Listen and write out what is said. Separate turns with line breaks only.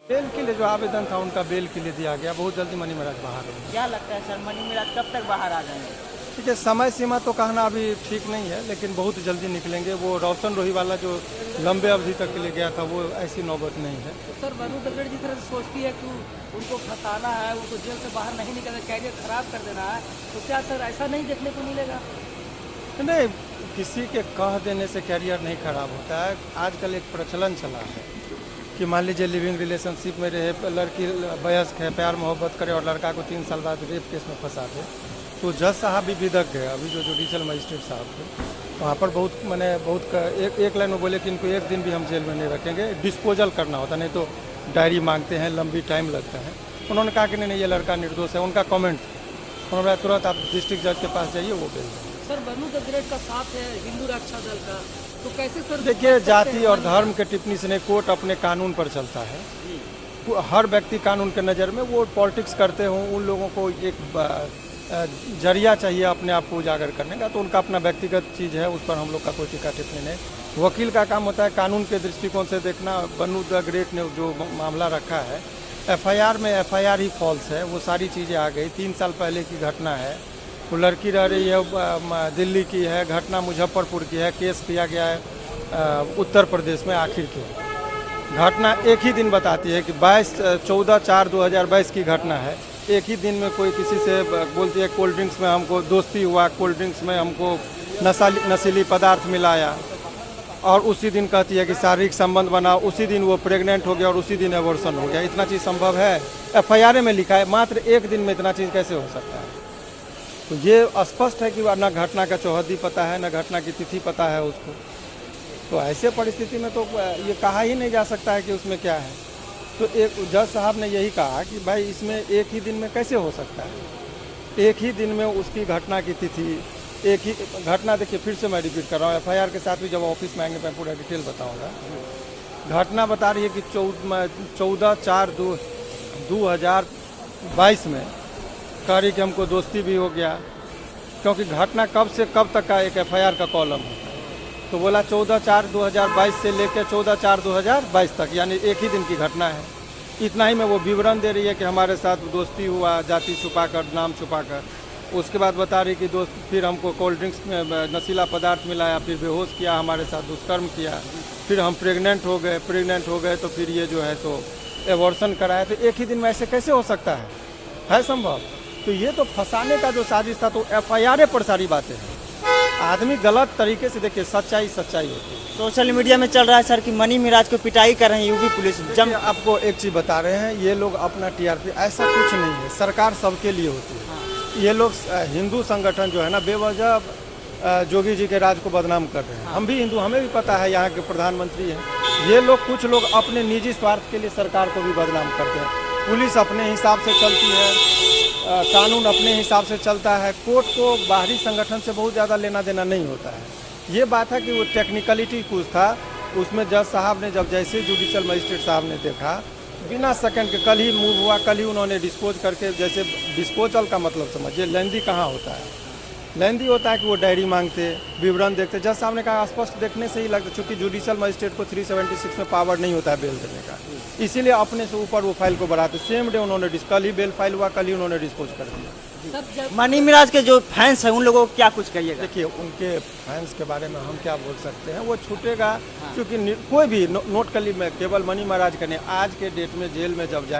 Bell के लिए जो आवेदन था उनका बेल के लिए दिया गया, बहुत जल्दी मनी महाराज बाहर होंगे।
क्या लगता है सर, मनी महाराज कब तक बाहर आ जाएंगे?
ठीक है, समय सीमा तो कहना अभी ठीक नहीं है, लेकिन बहुत जल्दी निकलेंगे। वो रोशन रोही वाला जो लंबे अवधि तक के लिए गया था, वो ऐसी नौबत नहीं है।
सर वरुण दगड़ जिस तरह से सोचती है कि उनको फंसाना है, उनको जेल से बाहर नहीं निकलना, कैरियर खराब कर देना है, तो क्या सर ऐसा नहीं देखने को मिलेगा?
नहीं, किसी के कह देने से कैरियर नहीं खराब होता है। आजकल एक प्रचलन चला है कि मान लीजिए लिविंग रिलेशनशिप में रहे, लड़की वयस्क है, प्यार मोहब्बत करे और लड़का को 3 साल बाद रेप केस में फंसा दे, तो जज साहब भी विदग्ध है। अभी जो जुडिशल मजिस्ट्रेट साहब थे वहाँ पर बहुत एक लाइन में बोले कि इनको एक दिन भी हम जेल में नहीं रखेंगे, डिस्पोजल करना होता, नहीं तो डायरी मांगते हैं, लंबी टाइम लगता है। उन्होंने कहा कि नहीं, ये लड़का निर्दोष है। उनका कमेंट उन्होंने तुरंत आप डिस्ट्रिक्ट जज के पास जाइए, वो बेल देंगे।
सर वरुण दगड़ का साथ है हिंदू रक्षा दल का, तो कैसे सर?
देखिए, जाति और धर्म के टिप्पणी से नहीं, कोर्ट अपने कानून पर चलता है। हर व्यक्ति कानून के नज़र में, वो पॉलिटिक्स करते हों, उन लोगों को एक जरिया चाहिए अपने आप को उजागर करने का, तो उनका अपना व्यक्तिगत चीज़ है, उस पर हम लोग का कोई टीका टिप्पणी नहीं। वकील का काम होता है कानून के दृष्टिकोण से देखना। वरुण दगड़ ने जो मामला रखा है, एफआईआर में एफआईआर ही फॉल्स है, वो सारी चीज़ें आ गई। 3 साल पहले की घटना है, वो लड़की रह रही है, दिल्ली की है, घटना मुजफ्फरपुर की है, केस किया गया है उत्तर प्रदेश में। आखिर की घटना एक ही दिन बताती है कि 14/4/2022 की घटना है। एक ही दिन में कोई किसी से बोलती है कोल्ड ड्रिंक्स में हमको दोस्ती हुआ, कोल्ड ड्रिंक्स में हमको नशीली पदार्थ मिलाया, और उसी दिन कहती है कि शारीरिक संबंध बना, उसी दिन वो प्रेग्नेंट हो गया और उसी दिन एबॉर्शन हो गया। इतना चीज़ संभव है? एफआईआर में लिखा है। मात्र एक दिन में इतना चीज़ कैसे हो सकता है? तो ये स्पष्ट है कि न घटना का चौहद्दी पता है, न घटना की तिथि पता है उसको। तो ऐसे परिस्थिति में तो ये कहा ही नहीं जा सकता है कि उसमें क्या है। तो एक जज साहब ने यही कहा कि भाई इसमें एक ही दिन में कैसे हो सकता है? एक ही दिन में उसकी घटना की तिथि, एक ही घटना। देखिए, फिर से मैं रिपीट कर रहा हूँ, एफआईआर के साथ भी जब ऑफिस में आएंगे मैं पूरा डिटेल बताऊँगा। घटना बता रही है कि 14/4/2022 में कह रही कि हमको दोस्ती भी हो गया, क्योंकि घटना कब से कब तक का एक एफआईआर का कॉलम है। तो बोला 14/4/2022 से लेकर 14/4/2022 तक, यानी एक ही दिन की घटना है। इतना ही में वो विवरण दे रही है कि हमारे साथ दोस्ती हुआ, जाति छुपाकर, नाम छुपाकर। उसके बाद बता रही कि दोस्त फिर हमको कोल्ड ड्रिंक्स में नशीला पदार्थ मिलाया, फिर बेहोश किया, हमारे साथ दुष्कर्म किया, फिर हम प्रेग्नेंट हो गए तो फिर ये जो है तो एबॉर्शन कराया। तो एक ही दिन में ऐसे कैसे हो सकता है संभव? तो ये तो फंसाने का जो साजिश था, तो एफआईआर पर सारी बातें हैं। आदमी गलत तरीके से, देखिए, सच्चाई होती है।
सोशल मीडिया में चल रहा है सर कि मनी महाराज को पिटाई कर रहे हैं यूपी पुलिस।
जब आपको एक चीज़ बता रहे हैं, ये लोग अपना टीआरपी, ऐसा कुछ नहीं है। सरकार सबके लिए होती है। ये लोग हिंदू संगठन जो है ना, बेवजह जोगी जी के राज को बदनाम कर रहे हैं। हम भी हिंदू, हमें भी पता है यहाँ के प्रधानमंत्री हैं। ये लोग, कुछ लोग अपने निजी स्वार्थ के लिए सरकार को भी बदनाम करते हैं। पुलिस अपने हिसाब से चलती है, कानून अपने हिसाब से चलता है। कोर्ट को बाहरी संगठन से बहुत ज़्यादा लेना देना नहीं होता है। ये बात है कि वो टेक्निकलिटी कुछ था उसमें। जज साहब ने जब जैसे जुडिशल मजिस्ट्रेट साहब ने देखा, बिना सेकंड के कल ही मूव हुआ, कल ही उन्होंने डिस्पोज करके, जैसे डिस्पोजल का मतलब समझिए, लेंदी कहाँ होता है? लेंदी होता है कि वो डायरी मांगते, विवरण देखते। जज साहब ने कहा स्पष्ट देखने से ही लगता, चूंकि जुडिशल मजिस्ट्रेट को 376 में पावर नहीं होता है बेल देने का, इसीलिए अपने से ऊपर वो फाइल को बढ़ाते। सेम डे उन्होंने कल ही बेल फाइल हुआ, कल ही उन्होंने डिस्पोज कर दिया।
मनी महाराज के जो फैंस हैं उन लोगों को क्या कुछ कहिएगा?
देखिए, उनके फैंस के बारे में हम क्या बोल सकते हैं? वो छूटेगा, क्योंकि कोई भी नोट कली में केवल मनी महाराज का नहीं, आज के डेट में जेल में जब जाए